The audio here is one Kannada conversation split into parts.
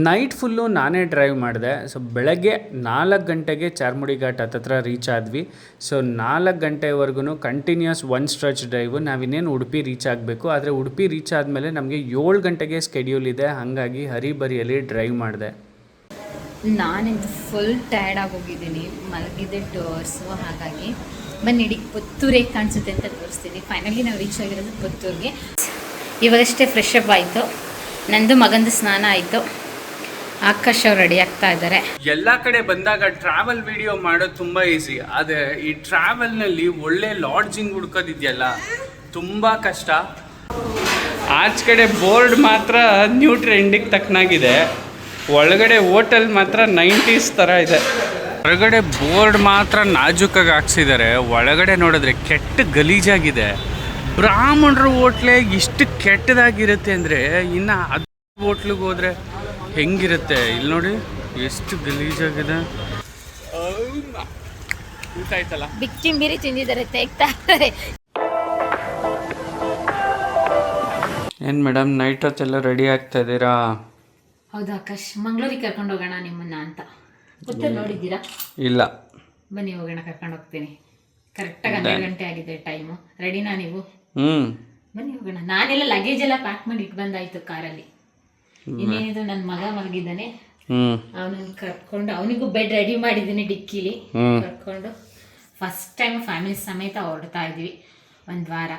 ನೈಟ್ ಫುಲ್ಲು ನಾನೇ ಡ್ರೈವ್ ಮಾಡಿದೆ. ಸೊ ಬೆಳಗ್ಗೆ 4 ಗಂಟೆಗೆ ಚಾರ್ಮುಡಿ ಘಾಟ್ ಹತ್ತತ್ರ ರೀಚ್ ಆದ್ವಿ. ಸೊ 4 ಗಂಟೆವರೆಗೂ ಕಂಟಿನ್ಯೂಸ್ ಒನ್ ಸ್ಟ್ರೆಚ್ ಡ್ರೈವು. ನಾವಿನ್ನೇನು ಉಡುಪಿ ರೀಚ್ ಆಗಬೇಕು, ಆದರೆ ಉಡುಪಿ ರೀಚ್ ಆದಮೇಲೆ ನಮಗೆ 7 ಗಂಟೆಗೆ ಸ್ಕೆಡ್ಯೂಲ್ ಇದೆ. ಹಾಗಾಗಿ ಹರಿಬರಿಯಲ್ಲಿ ಡ್ರೈವ್ ಮಾಡಿದೆ. ನಾನಿಂದು ಫುಲ್ ಟಯರ್ಡ್ ಆಗೋಗಿದ್ದೀನಿ, ಮಲಗಿದ್ದೆ 2 ಅವರ್ಸು. ಹಾಗಾಗಿ ಬನ್ನಿ ಇಡೀ ಪುತ್ತೂರೇ ಕಾಣಿಸುತ್ತೆ ಅಂತ ತೋರಿಸ್ತೀನಿ. ಫೈನಲಿ ನಾವು ರೀಚ್ ಆಗಿರೋದು ಪುತ್ತೂರಿಗೆ. ಇವಾಗಷ್ಟೇ ಫ್ರೆಶ್ ಅಪ್ ಆಯಿತು, ನಂದು ಮಗಂದು ಸ್ನಾನ ಆಯಿತು. ಆಕಾಶ್ ಅವ್ರು ರೆಡಿ ಆಗ್ತಾ ಇದ್ದಾರೆ. ಎಲ್ಲ ಕಡೆ ಬಂದಾಗ ಟ್ರಾವೆಲ್ ವಿಡಿಯೋ ಮಾಡೋದು ತುಂಬ ಈಸಿ, ಆದರೆ ಈ ಟ್ರಾವೆಲ್ನಲ್ಲಿ ಒಳ್ಳೆ ಲಾಡ್ಜಿಂಗ್ ಹುಡ್ಕೋದಿದೆಯಲ್ಲ ತುಂಬ ಕಷ್ಟ. ಆಚೆ ಕಡೆ ಬೋರ್ಡ್ ಮಾತ್ರ ನ್ಯೂ ಟ್ರೆಂಡಿಗೆ ತಕ್ಕನಾಗಿದೆ, ಒಳಗಡೆ ಹೋಟೆಲ್ ಮಾತ್ರ 90s ಥರ ಇದೆ. ಹೊರಗಡೆ ಬೋರ್ಡ್ ಮಾತ್ರ ನಾಜೂಕಾಗಿ ಹಾಕ್ಸಿದ್ದಾರೆ, ಒಳಗಡೆ ನೋಡಿದ್ರೆ ಕೆಟ್ಟ ಗಲೀಜಾಗಿದೆ. ಬ್ರಾಹ್ಮಣರ ಹೋಟ್ಲೆ ಇಷ್ಟು ಕೆಟ್ಟದಾಗಿರುತ್ತೆ ಅಂದರೆ ಇನ್ನು ಅದು ಹೋಟ್ಲಿಗೆ ಹೋದರೆ ಹೆಂಗಿರುತ್ತೆ? ಇಲ್ಲಿ ನೋಡಿ ಎಷ್ಟು ಗಲೀಜಾಗಿದೆ. ಊಟ ಆಯ್ತಲ್ಲ, ಬಿಕ್ಕಿಂಬಿರಿ ತಿಂದಿದ್ದಾರೆ, ತೆಗ್ತಾ ಇದ್ದಾರೆ. ಏನು ಮೇಡಮ್ ನೈಟ್ ಹೊತ್ತೆಲ್ಲ ರೆಡಿ ಆಗ್ತಾ ಇದ್ದೀರಾ? ಹೌದು ಆಕಾಶ್, ಮಂಗಳೂರಿಗೆ ಕರ್ಕೊಂಡು ಹೋಗೋಣ ನಿಮ್ಮನ್ನ ಅಂತ. ಪುತ್ತೂರು ನೋಡಿದ್ದೀರಾ? ಇಲ್ಲ. ಬನ್ನಿ ಹೋಗೋಣ, ಕರ್ಕೊಂಡು ಹೋಗ್ತೀನಿ. ಕರೆಕ್ಟಾಗಿ 12 ಗಂಟೆ ಆಗಿದೆ ಟೈಮು. ರೆಡಿನಾ ನೀವು? ಬನ್ನಿ ಹೋಗೋಣ. ನಾನೆಲ್ಲ ಲಗೇಜ್ ಎಲ್ಲ ಪ್ಯಾಕ್ ಮಾಡಿ ಇಟ್ಟು ಬಂದಾಯ್ತು ಕಾರಲ್ಲಿ. ಇನ್ನೇನಿದ್ರು ನನ್ನ ಮಗ ಮಲಗಿದ್ದಾನೆ, ಅವನನ್ನು ಕರ್ಕೊಂಡು ಅವನಿಗೂ ಬೆಡ್ ರೆಡಿ ಮಾಡಿದ್ದೀನಿ ಡಿಕ್ಕಿಲಿ. ಕರ್ಕೊಂಡು ಫಸ್ಟ್ ಟೈಮ್ ಫ್ಯಾಮಿಲಿ ಸಮೇತ ಹೊರಡ್ತಾ ಇದ್ವಿ. 1 ವಾರ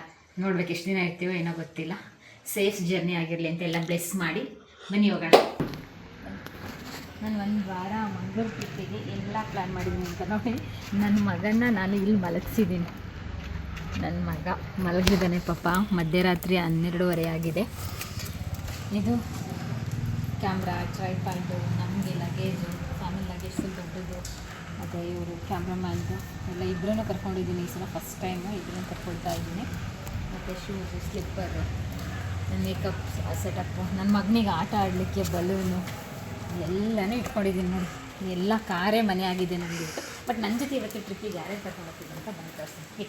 ನೋಡ್ಬೇಕು, ಎಷ್ಟು ದಿನ ಇರ್ತೀವೋ ಏನೋ ಗೊತ್ತಿಲ್ಲ. ಸೇಫ್ ಜರ್ನಿ ಆಗಿರಲಿ ಅಂತ ಎಲ್ಲ ಬ್ಲೆಸ್ ಮಾಡಿ ಬನ್ನಿ ಹೋಗೋಣ. ನಾನು 1 ವಾರ ಮಂಗಳೂರು ಟ್ರಿಪ್ಪಿಗೆ ಎಲ್ಲ ಪ್ಲ್ಯಾನ್ ಮಾಡಿದ್ದೀನಿ ಅಂತ ನೋಡಿ. ನನ್ನ ಮಗನ್ನ ನಾನು ಇಲ್ಲಿ ಮಲಗಿಸಿದ್ದೀನಿ. ನನ್ನ ಮಗ ಮಲಗಿದ್ದಾನೆ ಪಾಪ. ಮಧ್ಯರಾತ್ರಿ 12:30 ಆಗಿದೆ. ಇದು ಕ್ಯಾಮ್ರಾ, ಟ್ರೈಪಾಡು, ನಮಗೆ ಲಗೇಜು, ಫ್ಯಾಮಿಲಿ ಲಗೇಜ್ ಫುಲ್ ದೊಡ್ಡದು. ಮತ್ತು ಇವರು ಕ್ಯಾಮ್ರಾಮ್ಯಾನ್ದು ಎಲ್ಲ ಇಬ್ಬರನ್ನೂ ಕರ್ಕೊಂಡಿದ್ದೀನಿ ಈ ಸಲ ಫಸ್ಟ್ ಟೈಮು. ಇಬ್ಬರನ್ನು ಕರ್ಕೊಳ್ತಾ ಇದ್ದೀನಿ. ಮತ್ತು ಶೂಸು, ಸ್ಲಿಪ್ಪರು, ನನ್ನ ಮೇಕಪ್ ಸೆಟಪ್ಪು, ನನ್ನ ಮಗನಿಗೆ ಆಟ ಆಡಲಿಕ್ಕೆ ಬಲೂನು ಎಲ್ಲನೂ ಇಟ್ಕೊಂಡಿದ್ದೀನಿ ನೋಡಿ. ಎಲ್ಲ ಕಾರೇ ಮನೆ ಆಗಿದೆ ನನಗೆ. ಬಟ್ ನನ್ನ ಜೊತೆ ಇವತ್ತು ಟ್ರಿಪ್ಪಿಗೆ ಯಾರ್ಯಾರು ಕರ್ಕೊಂಡು ಹೋಗ್ತಿದ್ದೆ ಅಂತ ಬಂದು ತೋರಿಸ್ತೀನಿ.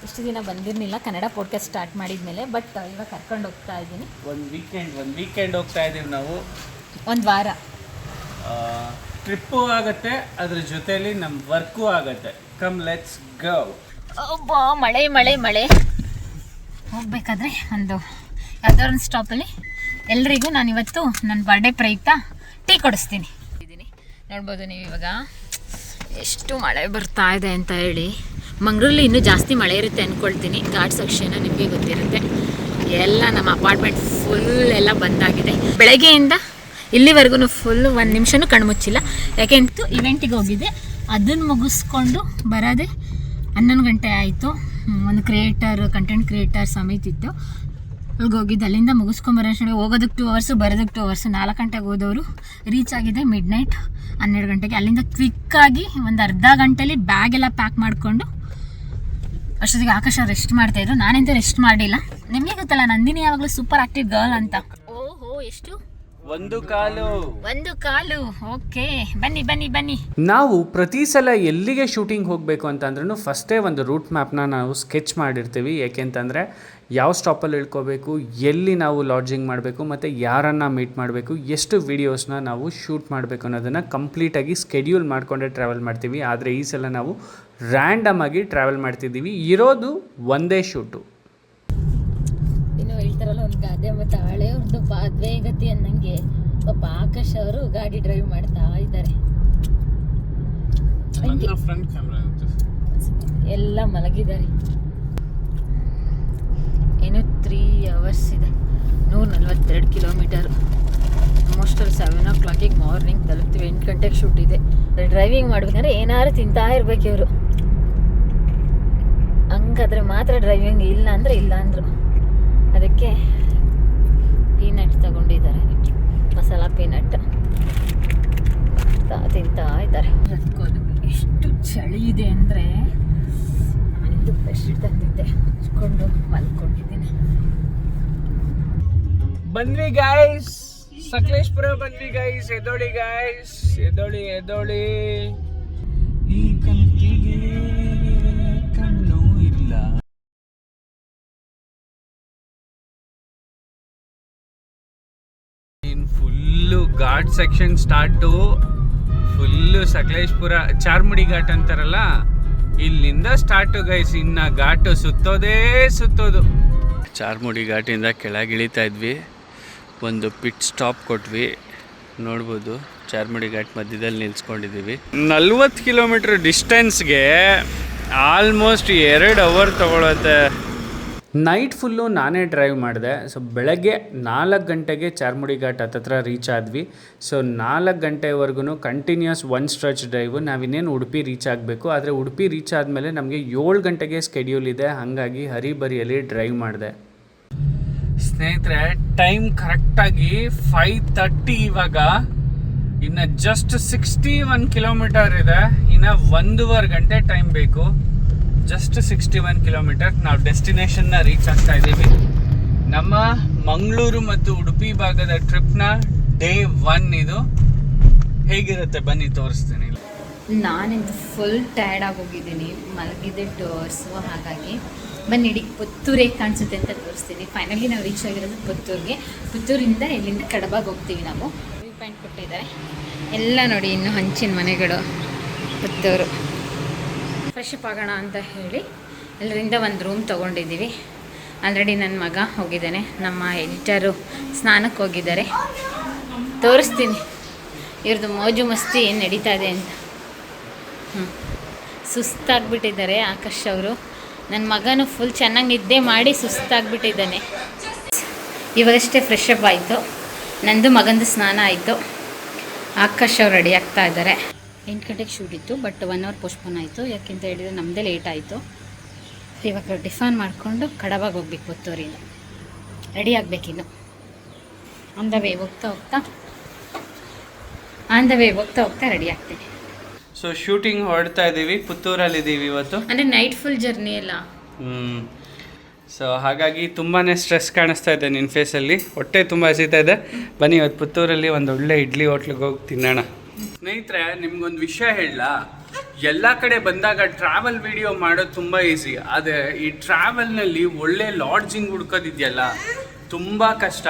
ಇಷ್ಟು ದಿನ ಬಂದಿರಲಿಲ್ಲ ಕನ್ನಡ ಪಾಡ್ಕಾಸ್ಟ್ ಸ್ಟಾರ್ಟ್ ಮಾಡಿದ ಮೇಲೆ, ಬಟ್ ಇವಾಗ ಕರ್ಕೊಂಡು ಹೋಗ್ತಾ ಇದ್ದೀನಿ. ಒಂದು ವೀಕೆಂಡ್ ಹೋಗ್ತಾ ಇದ್ದೀವಿ ನಾವು. 1 ವಾರ ಟ್ರಿಪ್ಪು ಆಗುತ್ತೆ, ಅದ್ರ ಜೊತೆಯಲ್ಲಿ ನಮ್ಮ ವರ್ಕು ಆಗುತ್ತೆ. Come let's go. ಒಬ್ಬ ಮಳೆ ಮಳೆ ಮಳೆ. ಹೋಗಬೇಕಾದ್ರೆ ಯಾವುದೋ ಒಂದು ಸ್ಟಾಪಲ್ಲಿ ಎಲ್ರಿಗೂ ನಾನು ಇವತ್ತು ನನ್ನ ಬರ್ಡೇ ಪ್ರಯುಕ್ತ ಟೀ ಕೊಡಿಸ್ತೀನಿ. ನೋಡ್ಬೋದು ನೀವು ಇವಾಗ ಎಷ್ಟು ಮಳೆ ಬರ್ತಾ ಇದೆ ಅಂತ ಹೇಳಿ. ಮಂಗಳೂರಲ್ಲಿ ಇನ್ನೂ ಜಾಸ್ತಿ ಮಳೆ ಇರುತ್ತೆ ಅಂದ್ಕೊಳ್ತೀನಿ. ಘಾಟ್ ಸೆಕ್ಷನ್ ನಿಮಗೆ ಗೊತ್ತಿರುತ್ತೆ. ಎಲ್ಲ ನಮ್ಮ ಅಪಾರ್ಟ್ಮೆಂಟ್ ಫುಲ್ ಎಲ್ಲ ಬಂದಾಗಿದೆ. ಬೆಳಗ್ಗೆಯಿಂದ ಇಲ್ಲಿವರೆಗೂ ಫುಲ್ 1 ನಿಮಿಷನೂ ಕಣ್ಮುಚ್ಚಿಲ್ಲ. ಯಾಕೆಂತೂ ಇವೆಂಟಿಗೆ ಹೋಗಿದ್ದೆ, ಅದನ್ನು ಮುಗಿಸ್ಕೊಂಡು ಬರೋದೇ 11 ಗಂಟೆ ಆಯಿತು. ಒಂದು ಕಂಟೆಂಟ್ ಕ್ರಿಯೇಟರ್ ಸಮೇತ ಇತ್ತು, ಅಲ್ಲಿಗೆ ಹೋಗಿದ್ದು. ಅಲ್ಲಿಂದ ಮುಗಿಸ್ಕೊಂಬರೋಷ್ಟೊಳಗೆ ಹೋಗೋದಕ್ಕೆ 2 ಅವರ್ಸು, ಬರೋದಕ್ಕೆ 2 ಅವರ್ಸು. 4 ಗಂಟೆಗೆ ಹೋದವರು ರೀಚ್ ಆಗಿದೆ ಮಿಡ್ ನೈಟ್ 12 ಗಂಟೆಗೆ. ಅಲ್ಲಿಂದ ಕ್ವಿಕ್ಕಾಗಿ ಒಂದು ಅರ್ಧ ಗಂಟೆಲಿ ಬ್ಯಾಗೆಲ್ಲ ಪ್ಯಾಕ್ ಮಾಡಿಕೊಂಡು ಅಷ್ಟೊತ್ತಿಗೆ ಆಕಾಶ ರೆಸ್ಟ್ ಮಾಡ್ತಾಯಿದ್ರು. ನಾನೆಂತೂ ರೆಸ್ಟ್ ಮಾಡಲಿಲ್ಲ. ನಿಮಗೆ ಗೊತ್ತಲ್ಲ, ನಂದಿನಿ ಯಾವಾಗಲೂ ಸೂಪರ್ ಆಕ್ಟಿವ್ ಗರ್ಲ್ ಅಂತ. ಓಹೋ, ಎಷ್ಟು? 1 ಕಾಲು. ಓಕೆ, ಬನ್ನಿ. ನಾವು ಪ್ರತಿ ಸಲ ಎಲ್ಲಿಗೆ ಶೂಟಿಂಗ್ ಹೋಗಬೇಕು ಅಂತಂದ್ರೂ ಫಸ್ಟೇ ಒಂದು ರೂಟ್ ಮ್ಯಾಪ್ನ ನಾವು ಸ್ಕೆಚ್ ಮಾಡಿರ್ತೀವಿ. ಏಕೆಂತಂದರೆ ಯಾವ ಸ್ಟಾಪಲ್ಲಿ ಇಳ್ಕೋಬೇಕು, ಎಲ್ಲಿ ನಾವು ಲಾಡ್ಜಿಂಗ್ ಮಾಡಬೇಕು, ಮತ್ತು ಯಾರನ್ನು ಮೀಟ್ ಮಾಡಬೇಕು, ಎಷ್ಟು ವೀಡಿಯೋಸ್ನ ನಾವು ಶೂಟ್ ಮಾಡಬೇಕು ಅನ್ನೋದನ್ನು ಕಂಪ್ಲೀಟಾಗಿ ಸ್ಕೆಡ್ಯೂಲ್ ಮಾಡಿಕೊಂಡೇ ಟ್ರಾವೆಲ್ ಮಾಡ್ತೀವಿ. ಆದರೆ ಈ ಸಲ ನಾವು ರ್ಯಾಂಡಮ್ ಆಗಿ ಟ್ರಾವೆಲ್ ಮಾಡ್ತಿದ್ದೀವಿ. ಇರೋದು ಒಂದೇ ಶೂಟು. ಇನ್ನು ಹೇಳ್ತಾರಲ್ಲ ಒಂದು ಗಾದೆ, ಮತ್ತು ಹಳೆಯವ್ರದ್ದು ಪಾದ್ವೇ ಗತಿ ಅನ್ನಂಗೆ ಪಾಪ ಆಕಾಶ್ ಅವರು ಗಾಡಿ ಡ್ರೈವ್ ಮಾಡ್ತಾ ಇದ್ದಾರೆ. ಎಲ್ಲ ಮಲಗಿದ್ದಾರೆ. ಏನು 3 ಅವರ್ಸ್ ಇದೆ, 142 ಕಿಲೋಮೀಟರ್. Almost 7 o'clock morning ತಲುಪ್ತೀವಿ. 8 ಗಂಟೆಗೆ ಶೂಟ್ ಇದೆ. ಡ್ರೈವಿಂಗ್ ಮಾಡ್ಬೇಕಾದ್ರೆ ಏನಾದ್ರು ತಿಂತಾ ಇರ್ಬೇಕು ಇವರು, ಹಂಗಾದ್ರೆ ಮಾತ್ರ ಡ್ರೈವಿಂಗ್, ಇಲ್ಲ ಅಂದರೆ ಇಲ್ಲ ಅಂದರು. ಅದಕ್ಕೆ ಪೀನಟ್ ತಗೊಂಡಿದ್ದಾರೆ, ಮಸಾಲ ಪೀನಟ್ ತಿಂತಾ ಇದ್ದಾರೆ. ಎಷ್ಟು ಚಳಿ ಇದೆ ಅಂದರೆ ನಾನಿಂದು ಬೆಡ್ಶೀಟ್ ತಂದಿದ್ದೆ, ಹಚ್ಕೊಂಡು ಮಲ್ಕೊಂಡಿದ್ದೀನಿ. ಬಂದ್ವಿ ಗೈಸ್, ಸಕಲೇಶ್ಪುರ ಬಂದ್ವಿ ಗೈಸ್. ಎದೋಳಿ ಗೈಸ್, ಎದೋಳಿ. ಈ ಕಂತಿಗೆ ಕಣ್ಣು ಇಲ್ಲ. ಇನ್ನು full ghat section start. Full Sakleshpur Charmadi ghat ಅಂತಾರಲ್ಲ, ಇಲ್ಲಿಂದ ಸ್ಟಾರ್ಟು ಗೈಸ್. ಇನ್ನು ಘಾಟು ಸುತ್ತೋದು. ಚಾರ್ಮುಡಿ ಘಾಟಿಂದ ಕೆಳಗಿಳಿತಾ ಇದ್ವಿ. ಒಂದು ಪಿಟ್ ಸ್ಟಾಪ್ ಕೊಟ್ವಿ, ನೋಡ್ಬೋದು. ಚಾರ್ಮುಡಿ ಘಾಟ್ ಮಧ್ಯದಲ್ಲಿ ನಿಲ್ಸ್ಕೊಂಡಿದ್ದೀವಿ. 40 ಕಿಲೋಮೀಟ್ರ್ ಡಿಸ್ಟೆನ್ಸ್ಗೆ ಆಲ್ಮೋಸ್ಟ್ 2 ಅವರ್ ತೊಗೊಳುತ್ತೆ. ನೈಟ್ ಫುಲ್ಲು ನಾನೇ ಡ್ರೈವ್ ಮಾಡಿದೆ. ಸೊ ಬೆಳಗ್ಗೆ 4 ಗಂಟೆಗೆ ಚಾರ್ಮುಡಿ ಘಾಟ್ ಹತ್ತತ್ರ ರೀಚ್ ಆದ್ವಿ. ಸೊ 4 ಗಂಟೆವರೆಗೂ ಕಂಟಿನ್ಯೂಸ್ ಒನ್ ಸ್ಟ್ರೆಚ್ ಡ್ರೈವು. ನಾವಿನ್ನೇನು ಉಡುಪಿ ರೀಚ್ ಆಗಬೇಕು, ಆದರೆ ಉಡುಪಿ ರೀಚ್ ಆದಮೇಲೆ ನಮಗೆ 7 ಗಂಟೆಗೆ ಸ್ಕೆಡ್ಯೂಲ್ ಇದೆ. ಹಾಗಾಗಿ ಹರಿಬರಿಯಲ್ಲಿ ಡ್ರೈವ್ ಮಾಡಿದೆ. ಸ್ನೇಹಿತರೆ, ಟೈಮ್ ಕರೆಕ್ಟಾಗಿ 5:30 ಇವಾಗ. ಇನ್ನು ಜಸ್ಟ್ 61 ಕಿಲೋಮೀಟರ್ ಇದೆ. ಇನ್ನು 1.5 ಗಂಟೆ ಟೈಮ್ ಬೇಕು. Just 61 kilometre. ನಾವು ಡೆಸ್ಟಿನೇಷನ್ನ ರೀಚ್ ಆಗ್ತಾ ಇದ್ದೀವಿ. ನಮ್ಮ ಮಂಗಳೂರು ಮತ್ತು ಉಡುಪಿ ಭಾಗದ ಟ್ರಿಪ್ನ ಡೇ 1 ಇದು. ಹೇಗಿರುತ್ತೆ ಬನ್ನಿ ತೋರಿಸ್ತೀನಿ. ನಾನಿಂದು ಫುಲ್ ಟಯರ್ಡ್ ಆಗೋಗಿದ್ದೀನಿ, ಮಲಗಿದ್ದೆ ಟೂರ್ಸು. ಹಾಗಾಗಿ ಬನ್ನಿ ಇಡೀ ಪುತ್ತೂರೇ ಕಾಣಿಸುತ್ತೆ ಅಂತ ತೋರಿಸ್ತೀನಿ. ಫೈನಲಿ ನಾವು ರೀಚ್ ಆಗಿರೋದು ಪುತ್ತೂರಿಗೆ. ಪುತ್ತೂರಿಂದ ಇಲ್ಲಿಂದ ಕಡಬಾಗ ಹೋಗ್ತೀವಿ ನಾವು. ವ್ಯೂ ಪಾಯಿಂಟ್ ಕೊಟ್ಟಿದ್ದಾರೆ ಎಲ್ಲ ನೋಡಿ, ಇನ್ನು ಹಂಚಿನ ಮನೆಗಳು. ಪುತ್ತೂರು ಫ್ರೆಶ್ ಅಪ್ ಆಗೋಣ ಅಂತ ಹೇಳಿ ಎಲ್ಲರಿಂದ ಒಂದು ರೂಮ್ ತೊಗೊಂಡಿದ್ದೀವಿ. ಆಲ್ರೆಡಿ ನನ್ನ ಮಗ ಹೋಗಿದ್ದಾನೆ, ನಮ್ಮ ಎಡಿಟರು ಸ್ನಾನಕ್ಕೆ ಹೋಗಿದ್ದಾರೆ. ತೋರಿಸ್ತೀನಿ ಇವ್ರದ್ದು ಮೋಜು ಮಸ್ತಿ ಏನು ನಡೀತಾ ಇದೆ ಅಂತ. ಸುಸ್ತಾಗ್ಬಿಟ್ಟಿದ್ದಾರೆ ಆಕಾಶ್ ಅವರು. ನನ್ನ ಮಗನೂ ಫುಲ್ ಚೆನ್ನಾಗಿ ನಿದ್ದೆ ಮಾಡಿ ಸುಸ್ತಾಗ್ಬಿಟ್ಟಿದ್ದಾನೆ. ಇವಾಗಷ್ಟೇ ಫ್ರೆಶ್ ಅಪ್ ಆಯಿತು. ನಂದು ಮಗಂದು ಸ್ನಾನ ಆಯಿತು. ಆಕಾಶ್ ಅವ್ರು ರೆಡಿ ಆಗ್ತಾ ಇದ್ದಾರೆ. 8 ಗಂಟೆಗೆ ಶೂಟ್ ಇತ್ತು, ಬಟ್ 1 ಅವರ್ ಪೋಸ್ಟ್ಪೋನ್ ಆಯಿತು. ಯಾಕೆಂತ ಹೇಳಿದರೆ ನಮ್ಮದೇ ಲೇಟ್ ಆಯಿತು. ಇವಾಗ ಟಿಫನ್ ಮಾಡಿಕೊಂಡು ಕಡಬಾಗ ಹೋಗ್ಬೇಕು. ಪುತ್ತೂರಿಂದ ರೆಡಿ ಆಗಬೇಕಿನ್ನು. ಆನ್ ದ ವೇ ಹೋಗ್ತಾ ರೆಡಿ ಆಗ್ತೀನಿ. ಸೊ ಶೂಟಿಂಗ್ ಹೊರಡ್ತಾ ಇದ್ದೀವಿ. ಪುತ್ತೂರಲ್ಲಿ ಇದ್ದೀವಿ ಇವತ್ತು. ಅಂದರೆ ನೈಟ್ ಫುಲ್ ಜರ್ನಿ ಎಲ್ಲ. ಸೊ ಹಾಗಾಗಿ ತುಂಬಾ ಸ್ಟ್ರೆಸ್ ಕಾಣಿಸ್ತಾ ಇದೆ ನಿನ್ನ ಫೇಸಲ್ಲಿ. ಹೊಟ್ಟೆ ತುಂಬ ಹಸಿತಾ ಇದೆ. ಬನ್ನಿ ಇವತ್ತು ಪುತ್ತೂರಲ್ಲಿ ಒಂದು ಒಳ್ಳೆ ಇಡ್ಲಿ ಹೋಟ್ಲಿಗೆ ಹೋಗಿ ತಿನ್ನೋಣ. ಸ್ನೇಹಿತರೆ, ನಿಮ್ಗೊಂದು ವಿಷಯ ಹೇಳಲ್ಲ. ಎಲ್ಲ ಕಡೆ ಬಂದಾಗ ಟ್ರಾವೆಲ್ ವಿಡಿಯೋ ಮಾಡೋದು ತುಂಬ ಈಸಿ. ಆದರೆ ಈ ಟ್ರಾವೆಲ್ನಲ್ಲಿ ಒಳ್ಳೆ ಲಾಡ್ಜಿಂಗ್ ಹುಡ್ಕೋದಿದೆಯಲ್ಲ, ತುಂಬ ಕಷ್ಟ.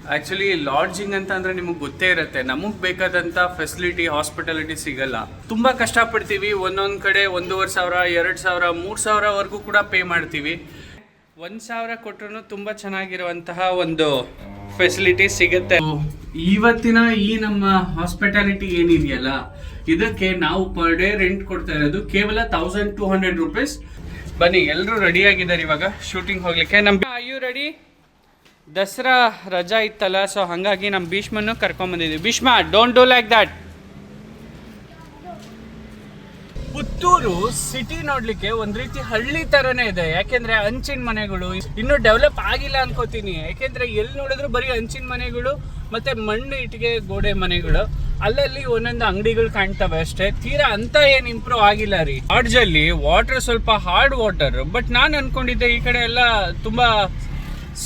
ಆ್ಯಕ್ಚುಲಿ ಲಾಡ್ಜಿಂಗ್ ಅಂತ ಅಂದರೆ ನಿಮಗೆ ಗೊತ್ತೇ ಇರುತ್ತೆ, ನಮಗೆ ಬೇಕಾದಂಥ ಫೆಸಿಲಿಟಿ ಹಾಸ್ಪಿಟಾಲಿಟಿ ಸಿಗಲ್ಲ. ತುಂಬ ಕಷ್ಟಪಡ್ತೀವಿ. ಒಂದೊಂದು ಕಡೆ 1,500, 2,000, 3,000ವರೆಗೂ ಕೂಡ ಪೇ ಮಾಡ್ತೀವಿ. 1,000 ಕೊಟ್ಟರು ತುಂಬ ಚೆನ್ನಾಗಿರುವಂತಹ ಒಂದು ಫೆಸಿಲಿಟಿ ಸಿಗುತ್ತೆ. ಇವತ್ತಿನ ಈ ನಮ್ಮ ಹಾಸ್ಪಿಟಾಲಿಟಿ ಏನಿದೆಯಲ್ಲ, ಇದಕ್ಕೆ ನಾವು ಪರ್ ಡೇ ರೆಂಟ್ ಕೊಡ್ತಾ ಇರೋದು ಕೇವಲ 1,200 ರೂಪೀಸ್. ಬನ್ನಿ, ಎಲ್ಲರೂ ರೆಡಿ ಆಗಿದ್ದಾರೆ ಇವಾಗ ಶೂಟಿಂಗ್ ಹೋಗ್ಲಿಕ್ಕೆ. You ready? ದಸರಾ ರಜಾ ಇತ್ತಲ್ಲ, ಸೊ ಹಾಗಾಗಿ ನಮ್ಮ ಭೀಷ್ಮನ್ನು ಕರ್ಕೊಂಬಂದಿದ್ವಿ. Bhishma, don't do like that. Puttur city ನೋಡ್ಲಿಕ್ಕೆ ಒಂದ್ ರೀತಿ ಹಳ್ಳಿ ತರನೇ ಇದೆ. ಯಾಕೆಂದ್ರೆ ಹಂಚಿನ ಮನೆಗಳು ಇನ್ನೂ ಡೆವಲಪ್ ಆಗಿಲ್ಲ ಅನ್ಕೋತೀನಿ. ಯಾಕೆಂದ್ರೆ ಎಲ್ಲಿ ನೋಡಿದ್ರು ಬರೀ ಹಂಚಿನ ಮನೆಗಳು ಮತ್ತೆ ಮಣ್ಣು ಇಟ್ಟಿಗೆ ಗೋಡೆ ಮನೆಗಳು. ಅಲ್ಲಲ್ಲಿ ಒಂದೊಂದು ಅಂಗಡಿಗಳು ಕಾಣ್ತವೆ ಅಷ್ಟೇ. ತೀರಾ ಅಂತ ಏನ್ ಇಂಪ್ರೂವ್ ಆಗಿಲ್ಲ ರೀ. ಲಾಡ್ಜಲ್ಲಿ ವಾಟರ್ ಸ್ವಲ್ಪ ಹಾರ್ಡ್ ವಾಟರ್, ಬಟ್ ನಾನು ಅನ್ಕೊಂಡಿದ್ದೆ ಈ ಕಡೆ ಎಲ್ಲ ತುಂಬಾ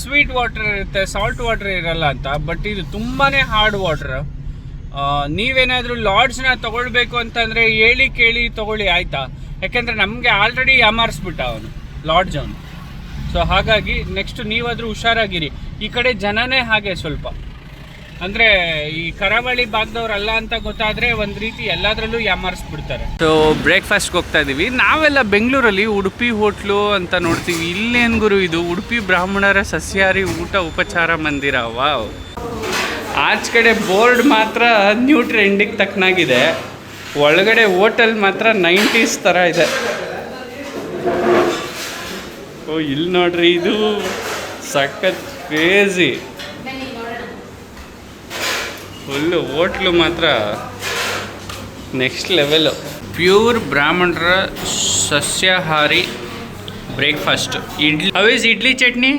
ಸ್ವೀಟ್ ವಾಟರ್ ಇರುತ್ತೆ, ಸಾಲ್ಟ್ ವಾಟರ್ ಇರಲ್ಲ ಅಂತ. ಬಟ್ ಇದು ತುಂಬಾನೇ ಹಾರ್ಡ್ ವಾಟರ್. ನೀವೇನಾದರೂ ಲಾಡ್ಜ್ನ ತೊಗೊಳ್ಬೇಕು ಅಂತಂದರೆ ಹೇಳಿ ಕೇಳಿ ತೊಗೊಳ್ಳಿ, ಆಯಿತಾ? ಯಾಕೆಂದರೆ ನಮಗೆ ಆಲ್ರೆಡಿ ಯಾಮಾರಿಸ್ಬಿಟ್ಟ ಅವನು ಲಾಡ್ಜ್ ಅವನು. ಸೊ ಹಾಗಾಗಿ ನೆಕ್ಸ್ಟ್ ನೀವಾದರೂ ಹುಷಾರಾಗಿರಿ. ಈ ಕಡೆ ಜನನೇ ಹಾಗೆ ಸ್ವಲ್ಪ, ಅಂದರೆ ಈ ಕರಾವಳಿ ಭಾಗದವ್ರಲ್ಲ ಅಂತ ಗೊತ್ತಾದರೆ ಒಂದು ರೀತಿ ಎಲ್ಲದರಲ್ಲೂ ಯಾಮಾರಿಸ್ಬಿಡ್ತಾರೆ. ಸೊ ಬ್ರೇಕ್ಫಾಸ್ಟ್ಗೆ ಹೋಗ್ತಾ ಇದ್ದೀವಿ. ನಾವೆಲ್ಲ ಬೆಂಗಳೂರಲ್ಲಿ ಉಡುಪಿ ಹೋಟ್ಲು ಅಂತ ನೋಡ್ತೀವಿ. ಇಲ್ಲೇನು ಗುರು ಇದು? ಉಡುಪಿ ಬ್ರಾಹ್ಮಣರ ಸಸ್ಯಾಹಾರಿ ಊಟ ಉಪಚಾರ ಮಂದಿರ. ವಾವ್! ಆಚೆ ಕಡೆ ಬೋರ್ಡ್ ಮಾತ್ರ ನ್ಯೂ ಟ್ರೆಂಡಿಗೆ ತಕ್ಕನಾಗಿದೆ. ಒಳಗಡೆ ಹೋಟೆಲ್ ಮಾತ್ರ 90s ಥರ ಇದೆ. ಓ, ಇಲ್ಲಿ ನೋಡ್ರಿ, ಇದು ಸಖತ್ ಕ್ರೇಜಿ. ಫುಲ್ಲು ಹೋಟ್ಲು ಮಾತ್ರ ನೆಕ್ಸ್ಟ್ ಲೆವೆಲು. ಪ್ಯೂರ್ ಬ್ರಾಹ್ಮಣರ ಸಸ್ಯಾಹಾರಿ breakfast. Idli, how is idli chutney?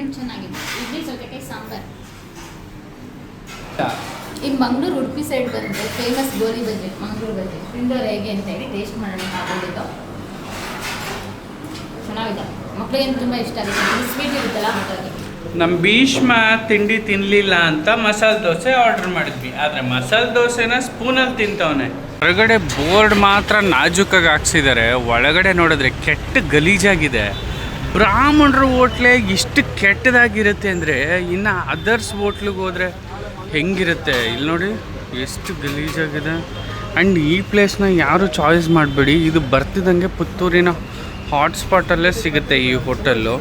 ಈಗ ಮಂಗಳೂರು ಉಡುಪಿ ಸೈಡ್ ಬಂದರೆ ಫೇಮಸ್ ಗೋಲಿ ಬಜ್ಜಿ, ಮಂಗಳೂರು ಬಜ್ಜಿ ತಿಂದೋರು ಹೇಗೆ ಅಂತ ಹೇಳಿ ಟೇಸ್ಟ್ ಮಾಡೋಣ ಮಾಡಿದ್ದು. ಚೆನ್ನಾಗಿದೆ, ಮಕ್ಕಳಿಗೇನು ತುಂಬ ಇಷ್ಟ ಆಗುತ್ತೆ. ಸ್ವೀಟ್ ಇರುತ್ತಲ್ಲ ಹಾಗಾಗಿ. ನಮ್ಮ ಭೀಷ್ಮ ತಿಂಡಿ ತಿನ್ನಲಿಲ್ಲ ಅಂತ ಮಸಾಲೆ ದೋಸೆ ಆರ್ಡರ್ ಮಾಡಿದ್ವಿ. ಆದರೆ ಮಸಾಲೆ ದೋಸೆನ ಸ್ಪೂನಲ್ಲಿ ತಿಂತವನೆ. ಹೊರಗಡೆ ಬೋರ್ಡ್ ಮಾತ್ರ ನಾಜೂಕಾಗಿ ಹಾಕ್ಸಿದ್ದಾರೆ, ಒಳಗಡೆ ನೋಡಿದ್ರೆ ಕೆಟ್ಟ ಗಲೀಜಾಗಿದೆ. ಬ್ರಾಹ್ಮಣರ ಹೋಟ್ಲೆ ಇಷ್ಟು ಕೆಟ್ಟದಾಗಿರುತ್ತೆ ಅಂದರೆ ಇನ್ನು ಅದರ್ಸ್ ಹೋಟ್ಲಿಗೆ ಹೋದರೆ ಹೆಂಗಿರುತ್ತೆ ಇಲ್ಲಿ ನೋಡಿ, ಎಷ್ಟು ಗಲೀಜಾಗಿದೆ. ಆ್ಯಂಡ್ ಈ ಪ್ಲೇಸ್ನ ಯಾರು ಚಾಯ್ಸ್ ಮಾಡಬೇಡಿ, ಇದು ಬರ್ತಿದ್ದಂಗೆ ಪುತ್ತೂರಿನ ಹಾಟ್ಸ್ಪಾಟಲ್ಲೇ ಸಿಗುತ್ತೆ ಈ ಹೋಟೆಲ್ಲು.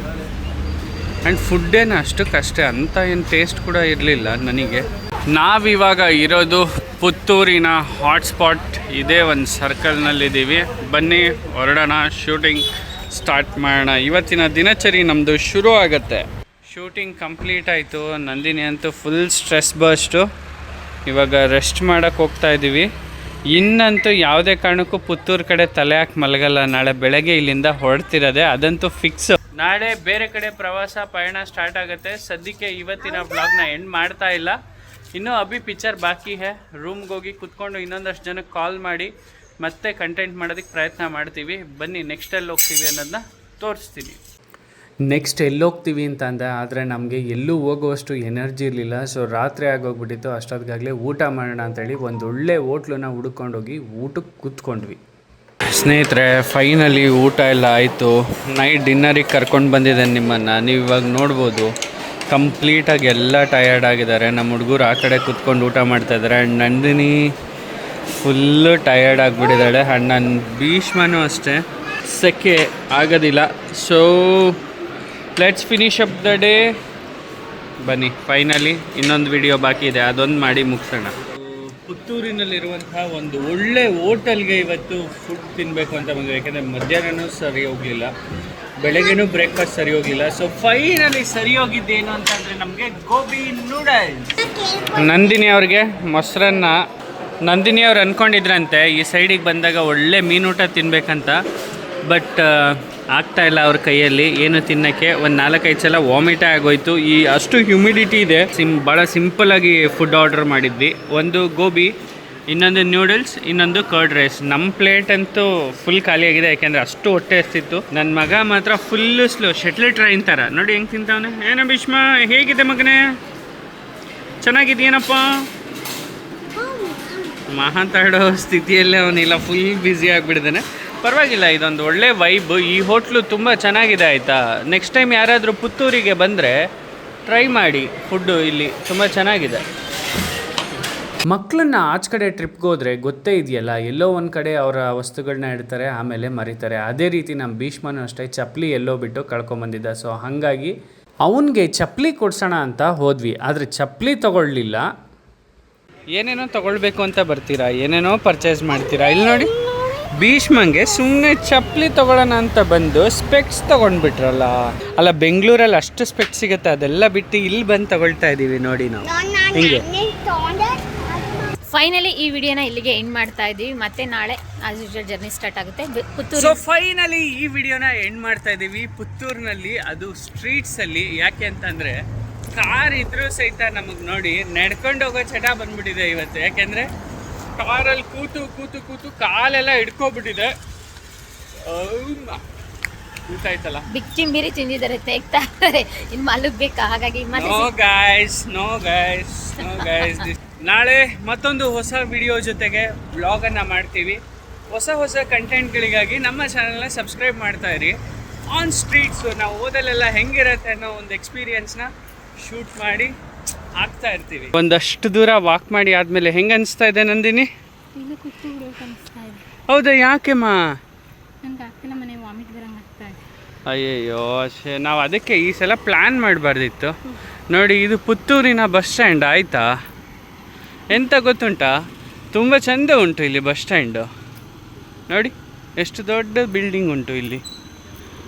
ಆ್ಯಂಡ್ ಫುಡ್ಡೇನು ಅಷ್ಟಕ್ಕಷ್ಟೇ, ಅಂತ ಏನು ಟೇಸ್ಟ್ ಕೂಡ ಇರಲಿಲ್ಲ ನನಗೆ. ನಾವಿವಾಗ ಇರೋದು ಪುತ್ತೂರಿನ ಹಾಟ್ಸ್ಪಾಟ್, ಇದೇ ಒಂದು ಸರ್ಕಲ್ನಲ್ಲಿದ್ದೀವಿ. ಬನ್ನಿ ಹೊರಡೋಣ, ಶೂಟಿಂಗ್ ಸ್ಟಾರ್ಟ್ ಮಾಡೋಣ. ಇವತ್ತಿನ ದಿನಚರಿ ನಮ್ಮದು ಶುರು ಆಗುತ್ತೆ. ಶೂಟಿಂಗ್ ಕಂಪ್ಲೀಟ್ ಆಯಿತು. ನಂದಿನಿ ಅಂತೂ ಫುಲ್ ಸ್ಟ್ರೆಸ್ ಬರ್ಸ್ಟು. ಇವಾಗ ರೆಸ್ಟ್ ಮಾಡೋಕ್ಕೆ ಹೋಗ್ತಾ ಇದ್ದೀವಿ. ಇನ್ನಂತೂ ಯಾವುದೇ ಕಾರಣಕ್ಕೂ ಪುತ್ತೂರು ಕಡೆ ತಲೆ ಹಾಕಿ ಮಲಗಲ್ಲ. ನಾಳೆ ಬೆಳಗ್ಗೆ ಇಲ್ಲಿಂದ ಹೊರಡ್ತಿರೋದೆ, ಅದಂತೂ ಫಿಕ್ಸ್. ನಾಳೆ ಬೇರೆ ಕಡೆ ಪ್ರವಾಸ ಪಯಣ ಸ್ಟಾರ್ಟ್ ಆಗುತ್ತೆ. ಸದ್ಯಕ್ಕೆ ಇವತ್ತಿನ ಬ್ಲಾಗ್ನ ಎಂಡ್ ಮಾಡ್ತಾ ಇಲ್ಲ. ಇನ್ನೂ ಅಭಿ ಪಿಕ್ಚರ್ ಬಾಕಿ ಹೇ. ರೂಮ್ಗೆ ಹೋಗಿ ಕುತ್ಕೊಂಡು ಇನ್ನೊಂದಷ್ಟು ಜನಕ್ಕೆ ಕಾಲ್ ಮಾಡಿ ಮತ್ತೆ ಕಂಟೆಂಟ್ ಮಾಡೋದಕ್ಕೆ ಪ್ರಯತ್ನ ಮಾಡ್ತೀವಿ. ಬನ್ನಿ ನೆಕ್ಸ್ಟ್ ಎಲ್ಲಿ ಹೋಗ್ತೀವಿ ಅನ್ನೋದನ್ನ ತೋರಿಸ್ತೀನಿ. ನೆಕ್ಸ್ಟ್ ಎಲ್ಲೋಗ್ತೀವಿ ಅಂತ ಅಂದೆ, ಆದರೆ ನಮಗೆ ಎಲ್ಲೂ ಹೋಗುವಷ್ಟು ಎನರ್ಜಿ ಇರಲಿಲ್ಲ. ಸೊ ರಾತ್ರಿ ಆಗೋಗ್ಬಿಟ್ಟಿತ್ತು. ಅಷ್ಟೊತ್ತಿಗಾಗಲೇ ಊಟ ಮಾಡೋಣ ಅಂತೇಳಿ ಒಂದು ಒಳ್ಳೆ ಹೋಟ್ಲನ್ನ ಹುಡ್ಕೊಂಡೋಗಿ ಊಟಕ್ಕೆ ಕೂತ್ಕೊಂಡ್ವಿ. ಸ್ನೇಹಿತರೆ, ಫೈನಲಿ ಊಟ ಎಲ್ಲ ಆಯಿತು. ನೈಟ್ ಡಿನ್ನರಿಗೆ ಕರ್ಕೊಂಡು ಬಂದಿದ್ದೇನೆ ನಿಮ್ಮನ್ನು. ನೀವು ಇವಾಗ ನೋಡ್ಬೋದು ಕಂಪ್ಲೀಟಾಗಿ ಎಲ್ಲ ಟಯರ್ಡ್ ಆಗಿದ್ದಾರೆ. ನಮ್ಮ ಹುಡುಗರು ಆ ಕಡೆ ಕೂತ್ಕೊಂಡು ಊಟ ಮಾಡ್ತಾಯಿದ್ದಾರೆ. ಆ್ಯಂಡ್ ನಂದಿನಿ ಫುಲ್ಲು ಟಯರ್ಡ್ ಆಗಿಬಿಟ್ಟಿದ್ದಾಳೆ. ಆ್ಯಂಡ್ ನನ್ನ ಭೀಷ್ಮನೂ ಅಷ್ಟೇ, ಸೆಕೆ ಆಗೋದಿಲ್ಲ. So let's finish up the day. ಬನ್ನಿ, ಫೈನಲಿ ಇನ್ನೊಂದು ವಿಡಿಯೋ ಬಾಕಿ ಇದೆ, ಅದೊಂದು ಮಾಡಿ ಮುಗಿಸೋಣ. ಪುತ್ತೂರಿನಲ್ಲಿರುವಂತಹ ಒಂದು ಒಳ್ಳೆ ಹೋಟೆಲ್ಗೆ ಇವತ್ತು ಫುಡ್ ತಿನ್ನಬೇಕು ಅಂತ ಬಂದ್ವಿ. ಯಾಕೆಂದರೆ ಮಧ್ಯಾಹ್ನವೂ ಸರಿ ಹೋಗಲಿಲ್ಲ, ಬೆಳಗ್ಗೆನೂ ಬ್ರೇಕ್ಫಾಸ್ಟ್ ಸರಿ ಹೋಗಲಿಲ್ಲ. ಸೊ ಫೈನಲಿ ಸರಿ ಹೋಗಿದ್ದೇನು ಅಂತಂದರೆ ನಮಗೆ ಗೋಬಿ ನೂಡಲ್ಸ್. ನಂದಿನಿ ಅವ್ರಿಗೆ ಮೊಸರನ್ನ, ನಂದಿನಿ ಅವ್ರು ಅಂದ್ಕೊಂಡಿದ್ರಂತೆ ಈ ಸೈಡಿಗೆ ಬಂದಾಗ ಒಳ್ಳೆ ಮೀನೂಟ ತಿನ್ನಬೇಕಂತ. ಬಟ್ ಆಗ್ತಾಯಿಲ್ಲ ಅವ್ರ ಕೈಯಲ್ಲಿ ಏನು ತಿನ್ನೋಕ್ಕೆ. ಒಂದು 4-5 ಸಲ ವಾಮಿಟೇ ಆಗೋಯ್ತು. ಈ ಅಷ್ಟು ಹ್ಯುಮಿಡಿಟಿ ಇದೆ. ಭಾಳ ಸಿಂಪಲ್ಲಾಗಿ ಫುಡ್ ಆರ್ಡರ್ ಮಾಡಿದ್ವಿ. ಒಂದು ಗೋಬಿ, ಇನ್ನೊಂದು ನ್ಯೂಡಲ್ಸ್, ಇನ್ನೊಂದು ಕರ್ಡ್ ರೈಸ್. ನಮ್ಮ ಪ್ಲೇಟ್ ಅಂತೂ ಫುಲ್ ಖಾಲಿಯಾಗಿದೆ, ಯಾಕೆಂದರೆ ಅಷ್ಟು ಹೊಟ್ಟೆ ಎಸ್ತಿತ್ತು. ನನ್ನ ಮಗ ಮಾತ್ರ ಫುಲ್ಲು ಸ್ಲೋ, ಶಟ್ಲ್ ಟ್ರೈನ್ ಥರ. ನೋಡಿ ಹೆಂಗೆ ತಿಂತವನೆ. ಏನೋ ಭೀಷ್ಮ, ಹೇಗಿದೆ ಮಗನೇ? ಚೆನ್ನಾಗಿದೆಯೇನಪ್ಪ? ಮಾತಾಡೋ ಸ್ಥಿತಿಯಲ್ಲೇ ಅವನಿಲ್ಲ, ಫುಲ್ ಬ್ಯುಸಿ ಆಗಿಬಿಟ್ಟಿದ್ದಾನೆ. ಪರವಾಗಿಲ್ಲ, ಇದೊಂದು ಒಳ್ಳೆ ವೈಬ್. ಈ ಹೋಟ್ಲು ತುಂಬ ಚೆನ್ನಾಗಿದೆ ಆಯಿತಾ. ನೆಕ್ಸ್ಟ್ ಟೈಮ್ ಯಾರಾದರೂ ಪುತ್ತೂರಿಗೆ ಬಂದರೆ ಟ್ರೈ ಮಾಡಿ ಫುಡ್ಡು, ಇಲ್ಲಿ ತುಂಬ ಚೆನ್ನಾಗಿದೆ. ಮಕ್ಕಳನ್ನ ಆಚೆ ಕಡೆ ಟ್ರಿಪ್ಗೆ ಹೋದರೆ ಗೊತ್ತೇ ಇದೆಯಲ್ಲ, ಎಲ್ಲೋ ಒಂದು ಕಡೆ ಅವರ ವಸ್ತುಗಳನ್ನ ಇಡ್ತಾರೆ, ಆಮೇಲೆ ಮರಿತಾರೆ. ಅದೇ ರೀತಿ ನಮ್ಮ ಭೀಷ್ಮನೂ ಅಷ್ಟೇ, ಚಪ್ಪಲಿ ಎಲ್ಲೋ ಬಿಟ್ಟು ಕಳ್ಕೊಂಬಂದಿದ್ದ. ಸೊ ಹಾಗಾಗಿ ಅವನಿಗೆ ಚಪ್ಪಲಿ ಕೊಡ್ಸೋಣ ಅಂತ ಹೋದ್ವಿ, ಆದರೆ ಚಪ್ಪಲಿ ತೊಗೊಳ್ಲಿಲ್ಲ. ಏನೇನೋ ತೊಗೊಳ್ಬೇಕು ಅಂತ ಬರ್ತೀರಾ, ಏನೇನೋ ಪರ್ಚೇಸ್ ಮಾಡ್ತೀರಾ. ಇಲ್ಲಿ ನೋಡಿ, ಭೀಷ್ಮಂಗೆ ಸುಮ್ಮನೆ ಚಪ್ಪಲಿ ತೊಗೊಳ್ಳೋಣ ಅಂತ ಬಂದು ಸ್ಪೆಕ್ಸ್ ತೊಗೊಂಡ್ಬಿಟ್ರಲ್ಲ. ಅಲ್ಲ, ಬೆಂಗಳೂರಲ್ಲಿ ಅಷ್ಟು ಸ್ಪೆಕ್ಸ್ ಸಿಗುತ್ತೆ, ಅದೆಲ್ಲ ಬಿಟ್ಟು ಇಲ್ಲಿ ಬಂದು ತೊಗೊಳ್ತಾ ಇದ್ದೀವಿ ನೋಡಿ ನಾವು. ಹಿಂಗೆ ಫೈನಲಿ ಈ ವಿಡಿಯೋನ ಇಲ್ಲಿಗೆ ಎಂಡ್ ಮಾಡ್ತಾ ಇದ್ದೀವಿ. ಮತ್ತೆ ನಾಳೆ ಆಸ್ ಯೂಶುವಲ್ ಜರ್ನಿ ಸ್ಟಾರ್ಟ್ ಆಗುತ್ತೆ ಪುತ್ತೂರು. ಸೊ ಫೈನಲಿ ಈ ವಿಡಿಯೋನ ಎಂಡ್ ಮಾಡ್ತಾ ಇದ್ದೀವಿ ಪುತ್ತೂರಿನಲ್ಲಿ, ಅದು ಸ್ಟ್ರೀಟ್ಸಲ್ಲಿ. ಯಾಕೆ ಅಂತಂದರೆ ಕಾರ್ ಇದ್ರೂ ಸಹಿತ ನಮಗೆ ನೋಡಿ ನಡ್ಕೊಂಡು ಹೋಗೋ ಚಟ ಬಂದ್ಬಿಟ್ಟಿದೆ ಇವತ್ತು. ಯಾಕೆಂದರೆ ಕಾರಲ್ಲಿ ಕೂತು ಕೂತು ಕೂತು ಕಾಲೆಲ್ಲ ಹಿಡ್ಕೊಬಿಟ್ಟಿದೆ. ಗೊತ್ತಾಯ್ತಲ್ಲ, ಬಿಚ್ಚಿಂಬಿರಿ ತಿಂದಿದ್ದಾರೆ, ತೆಗ್ತಾ ಇದ್ದಾರೆ, ಇನ್ನು ಮಲಗಬೇಕಾ. ಹಾಗಾಗಿ ನೋ ಗೈಸ್. ನಾಳೆ ಮತ್ತೊಂದು ಹೊಸ ವಿಡಿಯೋ ಜೊತೆಗೆ ವ್ಲಾಗನ್ನು ಮಾಡ್ತೀವಿ. ಹೊಸ ಕಂಟೆಂಟ್ಗಳಿಗಾಗಿ ನಮ್ಮ ಚಾನಲ್ನ ಸಬ್ಸ್ಕ್ರೈಬ್ ಮಾಡ್ತಾ ಇರಿ. ಆನ್ ಸ್ಟ್ರೀಟ್ಸು ನಾವು ಓದಲೆಲ್ಲ ಹೆಂಗಿರುತ್ತೆ ಅನ್ನೋ ಒಂದು ಎಕ್ಸ್ಪೀರಿಯನ್ಸ್ನ ಶೂಟ್ ಮಾಡಿ ಹಾಕ್ತಾ ಇರ್ತೀವಿ. ಒಂದಷ್ಟು ದೂರ ವಾಕ್ ಮಾಡಿ ಆದಮೇಲೆ ಹೆಂಗೆ ಅನಿಸ್ತಾ ಇದೆ ನಂದಿನಿ? ಹೌದಾ, ಯಾಕೆಮ್ಮ? ಅಯ್ಯಯ್ಯೋ, ನಾವು ಅದಕ್ಕೆ ಈ ಸಲ ಪ್ಲ್ಯಾನ್ ಮಾಡಬಾರ್ದಿತ್ತು. ನೋಡಿ, ಇದು ಪುತ್ತೂರಿನ ಬಸ್ ಸ್ಟ್ಯಾಂಡ್ ಆಯಿತಾ. ಎಂತ ಗೊತ್ತುಂಟಾ, ತುಂಬ ಚೆಂದ ಉಂಟು ಇಲ್ಲಿ ಬಸ್ ಸ್ಟ್ಯಾಂಡು. ನೋಡಿ ಎಷ್ಟು ದೊಡ್ಡ ಬಿಲ್ಡಿಂಗ್ ಉಂಟು ಇಲ್ಲಿ.